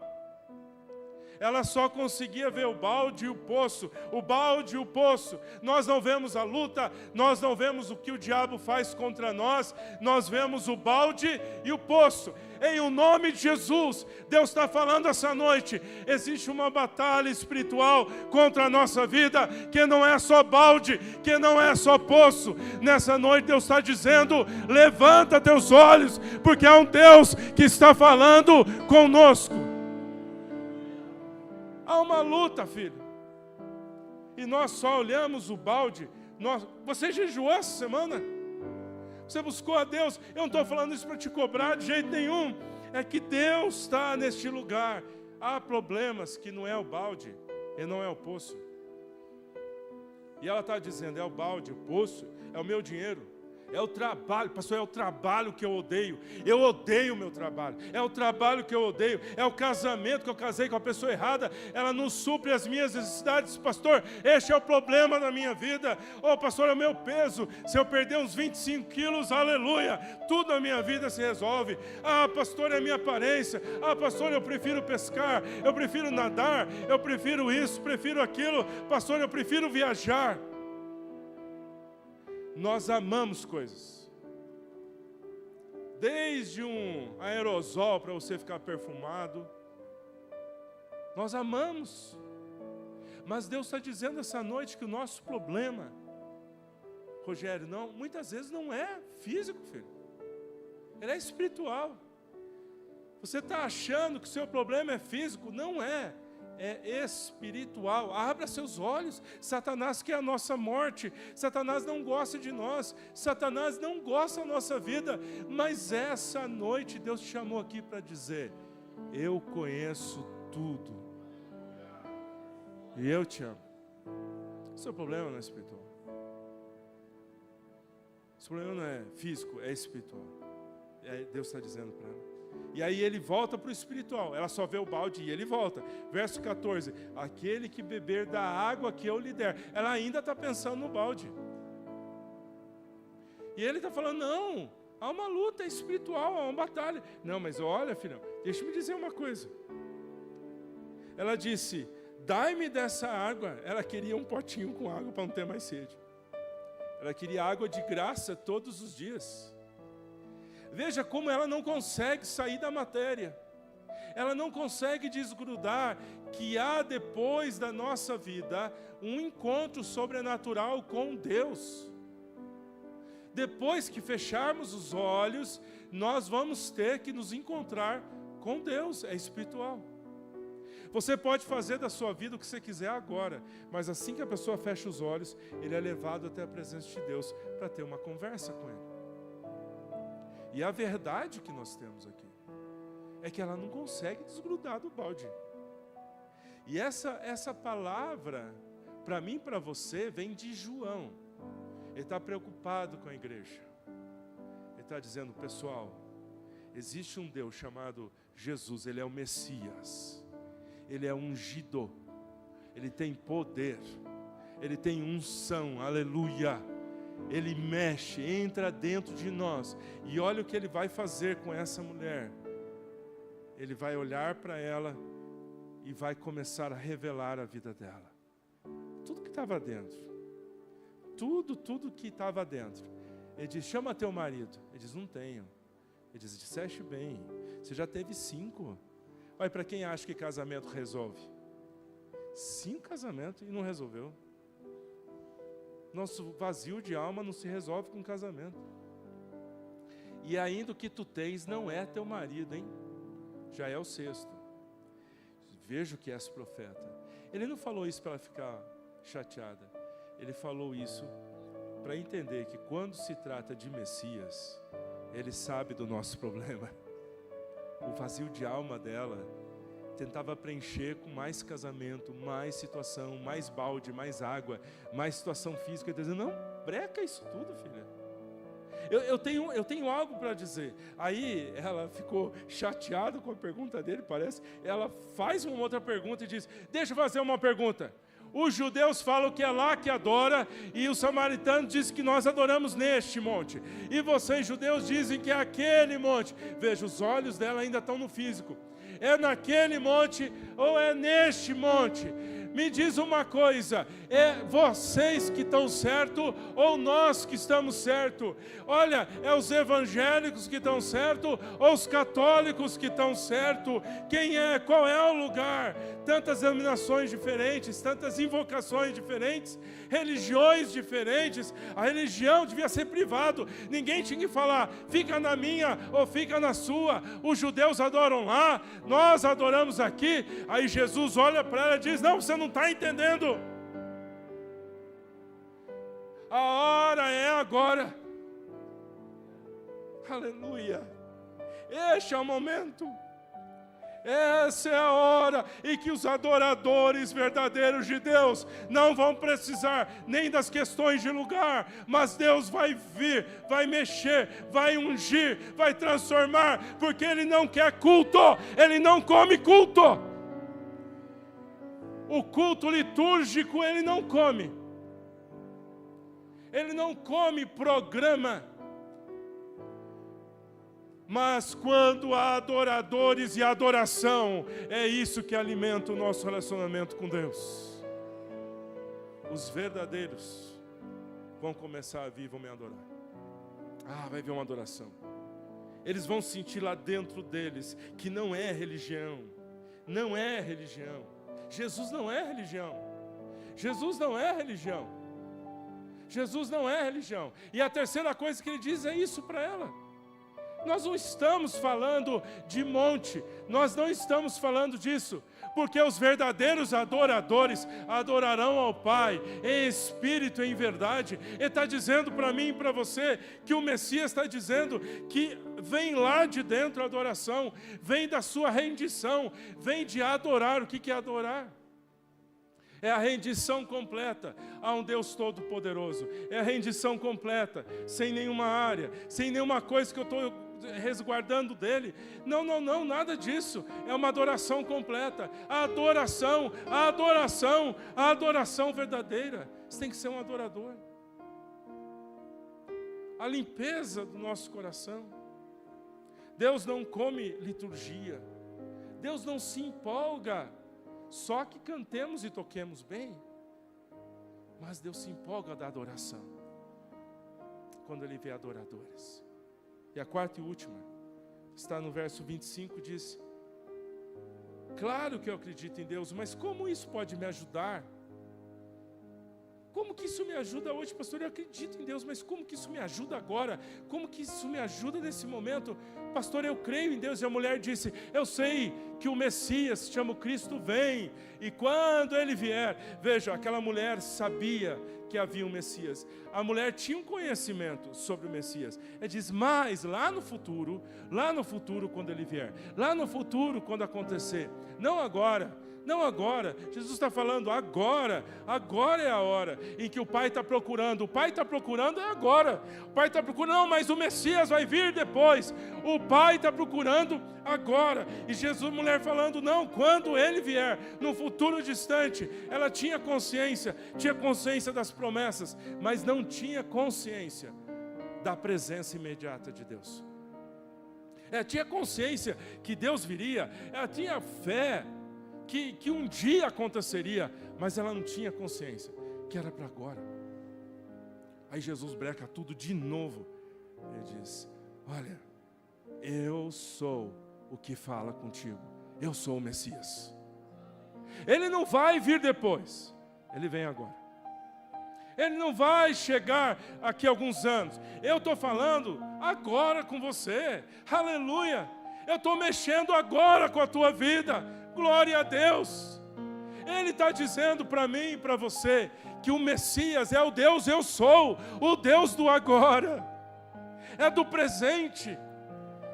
[SPEAKER 2] ela só conseguia ver o balde e o poço, o balde e o poço. Nós não vemos a luta, nós não vemos o que o diabo faz contra nós, nós vemos o balde e o poço. Em o nome de Jesus, Deus está falando essa noite, existe uma batalha espiritual contra a nossa vida, que não é só balde, que não é só poço. Nessa noite Deus está dizendo, levanta teus olhos, porque há um Deus que está falando conosco. Há uma luta, filho. E nós só olhamos o balde. Você jejuou essa semana? Você buscou a Deus? Eu não estou falando isso para te cobrar de jeito nenhum. É que Deus está neste lugar. Há problemas que não é o balde e não é o poço. E ela está dizendo, é o balde, o poço, é o meu dinheiro. É o trabalho, pastor, é o trabalho que eu odeio. Eu odeio o meu trabalho. É o trabalho que eu odeio. É o casamento que eu casei com a pessoa errada. Ela não supre as minhas necessidades. Pastor, este é o problema da minha vida. Oh, pastor, é o meu peso. Se eu perder uns 25 quilos, aleluia, tudo na minha vida se resolve. Ah, pastor, é a minha aparência. Ah, pastor, eu prefiro pescar. Eu prefiro nadar. Eu prefiro isso, prefiro aquilo. Pastor, eu prefiro viajar. Nós amamos coisas, desde um aerosol para você ficar perfumado, nós amamos, mas Deus está dizendo essa noite que o nosso problema, Rogério, não, muitas vezes não é físico, filho, ele é espiritual. Você está achando que o seu problema é físico? Não é. É espiritual. Abra seus olhos. Satanás quer a nossa morte. Satanás não gosta de nós. Satanás não gosta da nossa vida. Mas essa noite Deus te chamou aqui para dizer: eu conheço tudo. E eu te amo. O seu problema não é espiritual. O seu problema não é físico, é espiritual. Deus está dizendo para ela. E aí ele volta para o espiritual. Ela só vê o balde e ele volta. Verso 14. Aquele que beber da água que eu lhe der. Ela ainda está pensando no balde. E ele está falando, não, há uma luta espiritual, há uma batalha. Não, mas olha, filhão, deixa eu me dizer uma coisa. Ela disse, dai-me dessa água. Ela queria um potinho com água para não ter mais sede. Ela queria água de graça todos os dias. Veja como ela não consegue sair da matéria. Ela não consegue desgrudar que há depois da nossa vida um encontro sobrenatural com Deus. Depois que fecharmos os olhos, nós vamos ter que nos encontrar com Deus, é espiritual. Você pode fazer da sua vida o que você quiser agora, mas assim que a pessoa fecha os olhos, ele é levado até a presença de Deus para ter uma conversa com ele. E a verdade que nós temos aqui é que ela não consegue desgrudar do balde. E essa palavra, para mim e para você, vem de João. Ele está preocupado com a igreja. Ele está dizendo, pessoal, existe um Deus chamado Jesus, Ele é o Messias. Ele é ungido. Ele tem poder. Ele tem unção, aleluia. Ele mexe, entra dentro de nós. E olha o que Ele vai fazer com essa mulher. Ele vai olhar para ela e vai começar a revelar a vida dela. Tudo que estava dentro. Tudo que estava dentro. Ele diz, chama teu marido. Ele diz, não tenho. Ele diz, disseste bem, você já teve 5. Olha, para quem acha que casamento resolve. 5 casamentos e não resolveu. Nosso vazio de alma não se resolve com casamento. E ainda o que tu tens não é teu marido, hein? Já é o 6º. Veja o que é esse profeta. Ele não falou isso para ela ficar chateada. Ele falou isso para entender que quando se trata de Messias, Ele sabe do nosso problema. O vazio de alma dela tentava preencher com mais casamento, mais situação, mais balde, mais água, mais situação física. Ele dizendo, não, breca isso tudo, filha. Eu tenho algo para dizer. Aí ela ficou chateada com a pergunta dele, parece. Ela faz uma outra pergunta e diz, deixa eu fazer uma pergunta. Os judeus falam que é lá que adora, e os samaritanos dizem que nós adoramos neste monte. E vocês, judeus, dizem que é aquele monte. Veja, os olhos dela ainda estão no físico. É naquele monte ou é neste monte? Me diz uma coisa, é vocês que estão certo ou nós que estamos certo? Olha, é os evangélicos que estão certo ou os católicos que estão certo? Quem é? Qual é o lugar? Tantas denominações diferentes, tantas invocações diferentes, religiões diferentes. A religião devia ser privado, ninguém tinha que falar, fica na minha ou fica na sua. Os judeus adoram lá, nós adoramos aqui. Aí Jesus olha para ela e diz, não, você não está entendendo. A hora é agora. Aleluia. Este é o momento. Essa é a hora em que os adoradores verdadeiros de Deus não vão precisar nem das questões de lugar, mas Deus vai vir, vai mexer, vai ungir, vai transformar, porque Ele não quer culto, Ele não come culto. O culto litúrgico Ele não come. Ele não come programa. Mas quando há adoradores e adoração, é isso que alimenta o nosso relacionamento com Deus. Os verdadeiros vão começar a vir e vão me adorar. Vai vir uma adoração. Eles vão sentir lá dentro deles que não é religião. Não é religião. Jesus não é religião. Jesus não é religião. Jesus não é religião. E a terceira coisa que ele diz é isso para ela. Nós não estamos falando de monte, nós não estamos falando disso, porque os verdadeiros adoradores adorarão ao Pai em espírito e em verdade. Ele está dizendo para mim e para você que o Messias está dizendo que vem lá de dentro a adoração, vem da sua rendição, vem de adorar. O que é adorar? É a rendição completa a um Deus Todo-Poderoso. É a rendição completa, sem nenhuma área, sem nenhuma coisa que eu estou resguardando dele. Não, nada disso. É uma adoração completa. A adoração verdadeira. Você tem que ser um adorador. A limpeza do nosso coração. Deus não come liturgia. Deus não se empolga só que cantemos e toquemos bem, mas Deus se empolga da adoração, quando Ele vê adoradores. E a quarta e última, está no verso 25, diz, claro que eu acredito em Deus, mas como isso pode me ajudar? Como que isso me ajuda hoje, pastor? Eu acredito em Deus, mas como que isso me ajuda agora? Como que isso me ajuda nesse momento? Pastor, eu creio em Deus. E a mulher disse, eu sei que o Messias, chama o Cristo, vem. E quando Ele vier, veja, aquela mulher sabia que havia um Messias. A mulher tinha um conhecimento sobre o Messias. Ela diz, mas lá no futuro, quando Ele vier, lá no futuro, quando acontecer, não agora. Não agora, Jesus está falando agora é a hora em que o Pai está procurando. O Pai está procurando é agora. O Pai está procurando, não, mas o Messias vai vir depois. O Pai está procurando agora. E Jesus, mulher falando, não, quando Ele vier, no futuro distante. Ela tinha consciência das promessas, mas não tinha consciência da presença imediata de Deus. Ela tinha consciência que Deus viria, ela tinha fé que um dia aconteceria, mas ela não tinha consciência que era para agora. Aí Jesus breca tudo de novo. Ele diz, olha, eu sou o que fala contigo. Eu sou o Messias. Ele não vai vir depois, Ele vem agora. Ele não vai chegar aqui a alguns anos. Eu estou falando agora com você. Aleluia. Eu estou mexendo agora com a tua vida. Glória a Deus. Ele está dizendo para mim e para você que o Messias é o Deus eu sou, o Deus do agora, é do presente,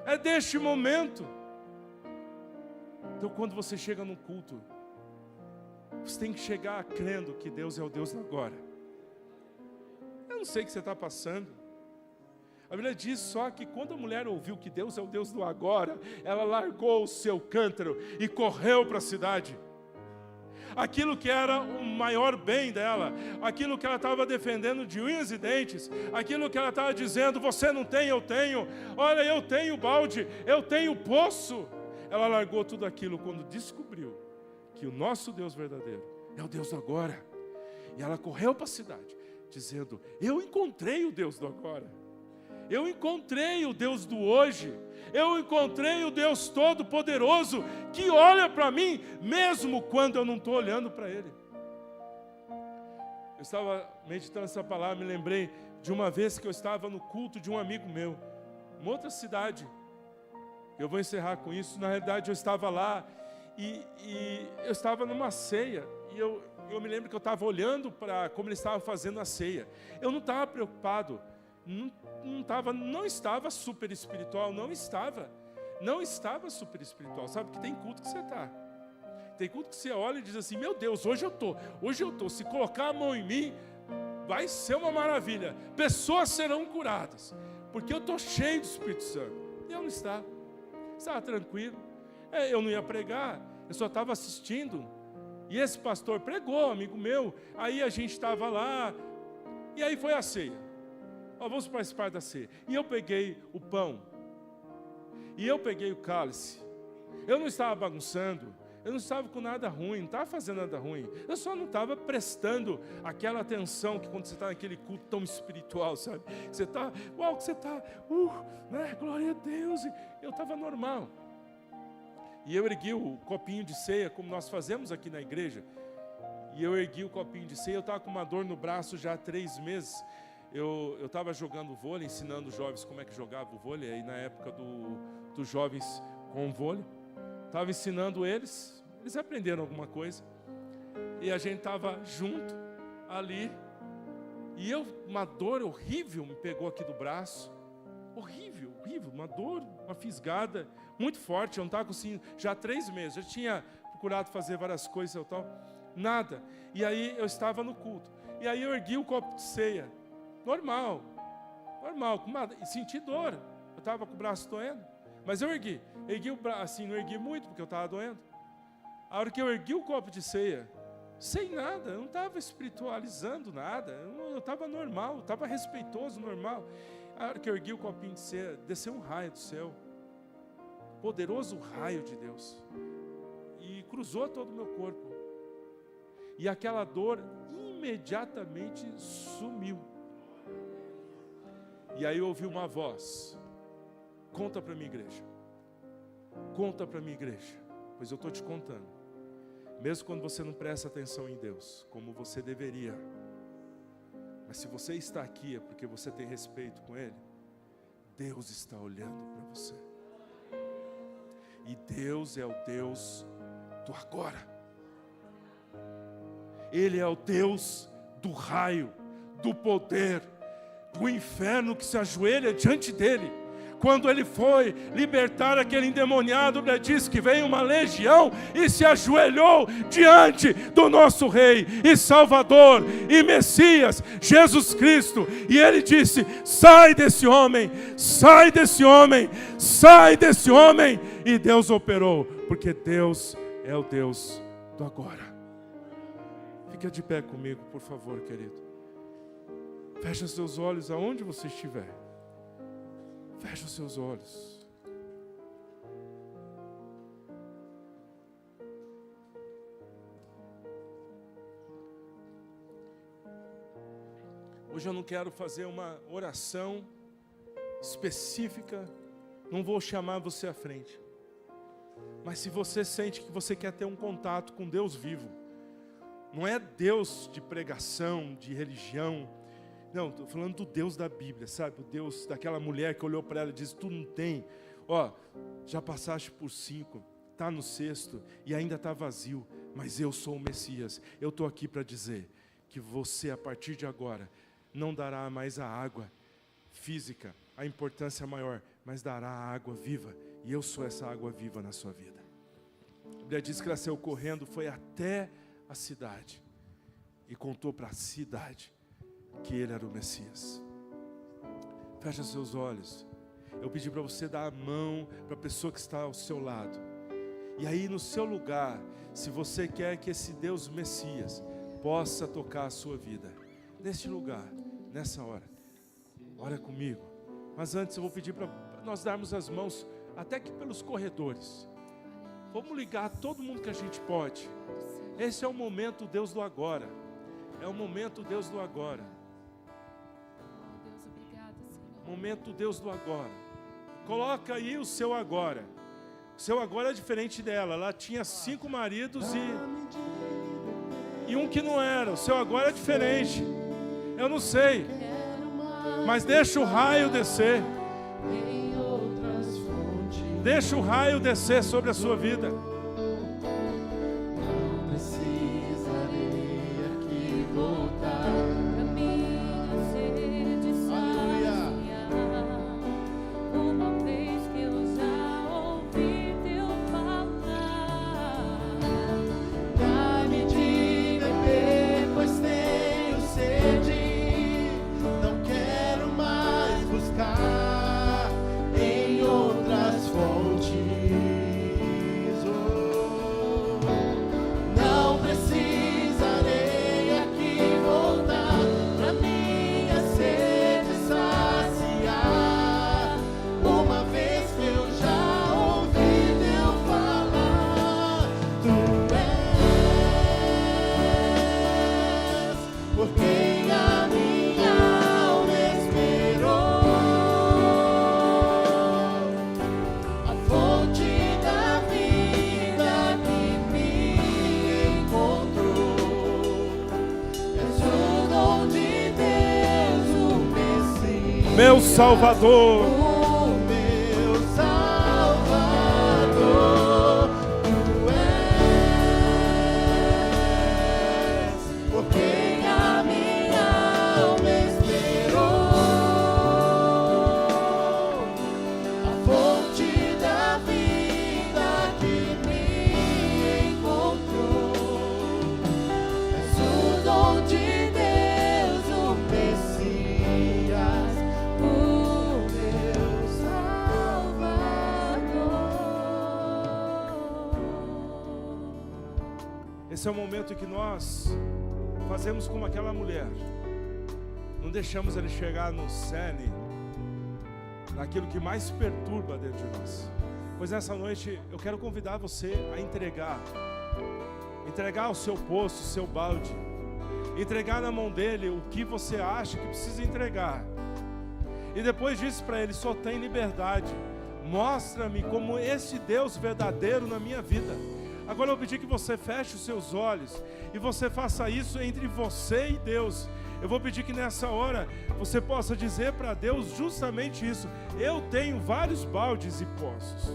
[SPEAKER 2] é deste momento. Então quando você chega num culto, você tem que chegar crendo que Deus é o Deus do agora. Eu não sei o que você está passando. A Bíblia diz só que quando a mulher ouviu que Deus é o Deus do agora, ela largou o seu cântaro e correu para a cidade. aquilo que era o maior bem dela, aquilo que ela estava defendendo de unhas e dentes, aquilo que ela estava dizendo, você não tem, eu tenho, olha, eu tenho balde, eu tenho poço. Ela largou tudo aquilo quando descobriu que o nosso Deus verdadeiro é o Deus do agora. E ela correu para a cidade, dizendo, eu encontrei o Deus do agora. Eu encontrei o Deus do hoje. Eu encontrei o Deus Todo-Poderoso que olha para mim, mesmo quando eu não estou olhando para Ele. Eu estava meditando essa palavra, me lembrei de uma vez que eu estava no culto de um amigo meu, uma outra cidade. Eu vou encerrar com isso. Na realidade, eu estava lá e eu estava numa ceia. E eu me lembro que eu estava olhando para como eles estavam fazendo a ceia. Eu não estava preocupado. Não estava super espiritual, não estava super espiritual. Sabe que tem culto que você está, tem culto que você olha e diz assim, meu Deus, hoje eu estou, se colocar a mão em mim, vai ser uma maravilha, pessoas serão curadas, porque eu estou cheio do Espírito Santo. E eu não estava tranquilo, eu não ia pregar, eu só estava assistindo, e esse pastor pregou, amigo meu, aí a gente estava lá, e aí foi a ceia. Vamos participar da ceia. E eu peguei o pão. E eu peguei o cálice. Eu não estava bagunçando. Eu não estava com nada ruim. Não estava fazendo nada ruim. Eu só não estava prestando aquela atenção que quando você está naquele culto tão espiritual, sabe? Você está, né? Glória a Deus. E eu estava normal. E eu ergui o copinho de ceia, como nós fazemos aqui na igreja. E eu ergui o copinho de ceia. Eu estava com uma dor no braço já há 3 meses. Eu estava jogando vôlei, ensinando os jovens como é que jogava o vôlei, aí na época dos jovens com vôlei. Estava ensinando eles aprenderam alguma coisa. E a gente estava junto ali. E uma dor horrível me pegou aqui do braço. Horrível, uma dor, uma fisgada muito forte. Eu não estava conseguindo, já há 3 meses. Já tinha procurado fazer várias coisas e tal. Nada. E aí eu estava no culto. E aí eu ergui o copo de ceia. Normal, senti dor, eu estava com o braço doendo, mas eu ergui o braço, assim, não ergui muito, porque eu estava doendo. A hora que eu ergui o copo de ceia, sem nada, eu não estava espiritualizando nada, eu estava normal, eu estava respeitoso, normal. A hora que eu ergui o copinho de ceia, desceu um raio do céu, poderoso raio de Deus, e cruzou todo o meu corpo, e aquela dor imediatamente sumiu. E aí eu ouvi uma voz, conta para minha igreja, pois eu estou te contando, mesmo quando você não presta atenção em Deus, como você deveria, mas se você está aqui é porque você tem respeito com Ele, Deus está olhando para você, e Deus é o Deus do agora, Ele é o Deus do raio, do poder, do inferno que se ajoelha diante dele. Quando ele foi libertar aquele endemoniado, ele diz que veio uma legião e se ajoelhou diante do nosso Rei e Salvador e Messias, Jesus Cristo. E ele disse, sai desse homem, sai desse homem, sai desse homem. E Deus operou, porque Deus é o Deus do agora. Fica de pé comigo, por favor, querido. Feche os seus olhos aonde você estiver. Feche os seus olhos. Hoje eu não quero fazer uma oração específica. Não vou chamar você à frente. Mas se você sente que você quer ter um contato com Deus vivo, não é Deus de pregação, de religião. Não, estou falando do Deus da Bíblia, sabe? O Deus daquela mulher que olhou para ela e disse, tu não tem, já passaste por 5, está no 6º e ainda está vazio, mas eu sou o Messias. Eu estou aqui para dizer que você, a partir de agora, não dará mais a água física, a importância maior, mas dará a água viva, e eu sou essa água viva na sua vida. A Bíblia diz que ela saiu correndo, foi até a cidade e contou para a cidade que ele era o Messias. Feche seus olhos. Eu pedi para você dar a mão para a pessoa que está ao seu lado E aí no seu lugar, se você quer que esse Deus Messias possa tocar a sua vida, neste lugar, nessa hora, ora comigo. Mas antes eu vou pedir para nós darmos as mãos, até que pelos corredores. Vamos ligar todo mundo que a gente pode. Esse é o momento Deus do agora. É o momento Deus do agora. Momento Deus do agora. Coloca aí o seu agora. O seu agora é diferente dela. Ela tinha 5 maridos e um que não era. O seu agora é diferente. Eu não sei. Mas deixa o raio descer. Deixa o raio descer sobre a sua vida.
[SPEAKER 3] Não precisarei aqui voltar pra minha sede saciar. Uma vez que eu já ouvi teu falar, dá-me de beber, pois tenho sede. Não quero mais buscar em outras fontes. Não precisarei aqui voltar pra minha sede saciar. Uma vez que eu já ouvi teu falar, tu és por quem a minha alma esperou. A fonte da vida que me encontrou. És o dom de Deus, o Messias,
[SPEAKER 2] Meu Salvador.
[SPEAKER 3] o meu Salvador. Tu és por quem a minha alma esperou. A fonte da vida que me encontrou. És o dom de Deus, o Messias, o meu Salvador.
[SPEAKER 2] Esse é o momento em que nós fazemos como aquela mulher. Não deixamos ele chegar no cerne, naquilo que mais perturba dentro de nós. Pois nessa noite eu quero convidar você a entregar o seu poço, o seu balde, entregar na mão dele o que você acha que precisa entregar. E depois disso para ele: só tem liberdade. Mostra-me como esse Deus verdadeiro na minha vida. Agora eu vou pedir que você feche os seus olhos e você faça isso entre você e Deus. Eu vou pedir que nessa hora você possa dizer para Deus justamente isso: eu tenho vários baldes e poços.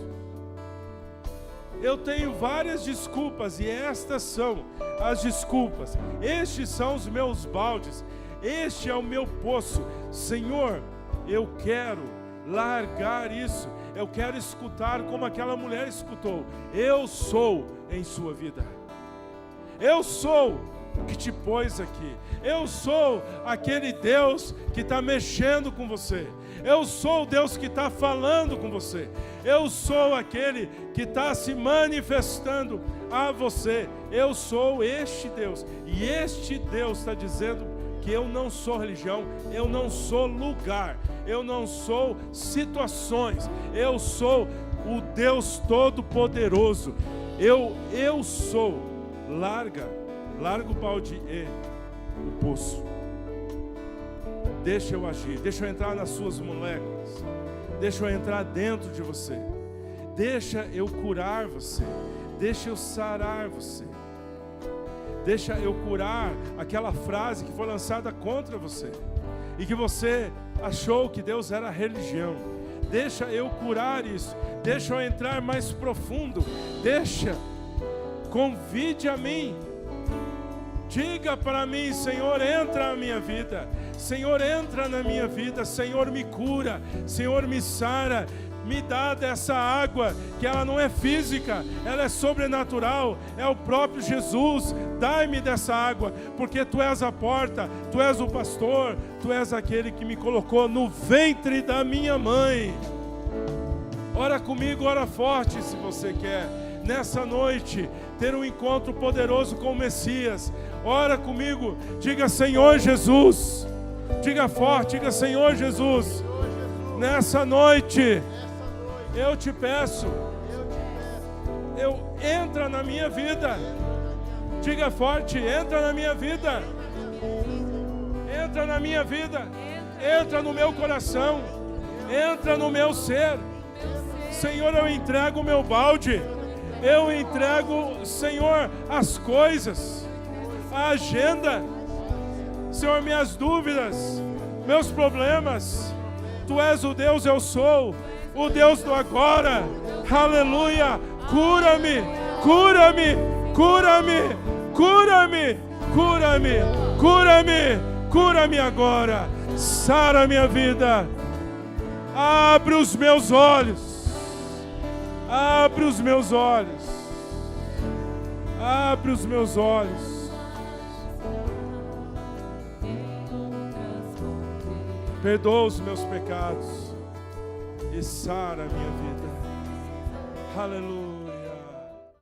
[SPEAKER 2] Eu tenho várias desculpas e estas são as desculpas. Estes são os meus baldes. Este é o meu poço. Senhor, eu quero largar isso. Eu quero escutar como aquela mulher escutou. Eu sou em sua vida. Eu sou o que te pôs aqui. Eu sou aquele Deus que está mexendo com você. Eu sou o Deus que está falando com você. Eu sou aquele que está se manifestando a você. Eu sou este Deus. E este Deus está dizendo que eu não sou religião, eu não sou lugar, eu não sou situações, eu sou o Deus Todo-Poderoso. Eu sou. Larga o balde e o poço. Deixa eu agir, deixa eu entrar nas suas moléculas, deixa eu entrar dentro de você, deixa eu curar você, deixa eu sarar você, deixa eu curar aquela frase que foi lançada contra você e que você achou que Deus era religião. Deixa eu curar isso, deixa eu entrar mais profundo, convide a mim. Diga para mim: Senhor, entra na minha vida. Senhor, entra na minha vida. Senhor, me cura. Senhor, me sara. Me dá dessa água, que ela não é física, ela é sobrenatural. É o próprio Jesus. Dai-me dessa água, porque Tu és a porta, Tu és o pastor, Tu és aquele que me colocou no ventre da minha mãe. Ora comigo, ora forte se você quer. nessa noite, ter um encontro poderoso com o Messias. Ora comigo, diga: Senhor Jesus. Diga forte, diga: Senhor Jesus. Nessa noite, eu te peço, entra na minha vida. Diga forte: entra na minha vida. Entra na minha vida. Entra no meu coração. Entra no meu ser. Senhor, eu entrego o meu balde. Eu entrego, Senhor, as coisas, a agenda, Senhor, minhas dúvidas, meus problemas. Tu és o Deus, eu sou o Deus do agora. Aleluia. Cura-me, cura-me, cura-me, cura-me, cura-me, cura-me, cura-me agora. Sara minha vida. Abre os meus olhos. Abre os meus olhos. Abre os meus olhos. Perdoa os meus pecados e sara a minha vida. Aleluia.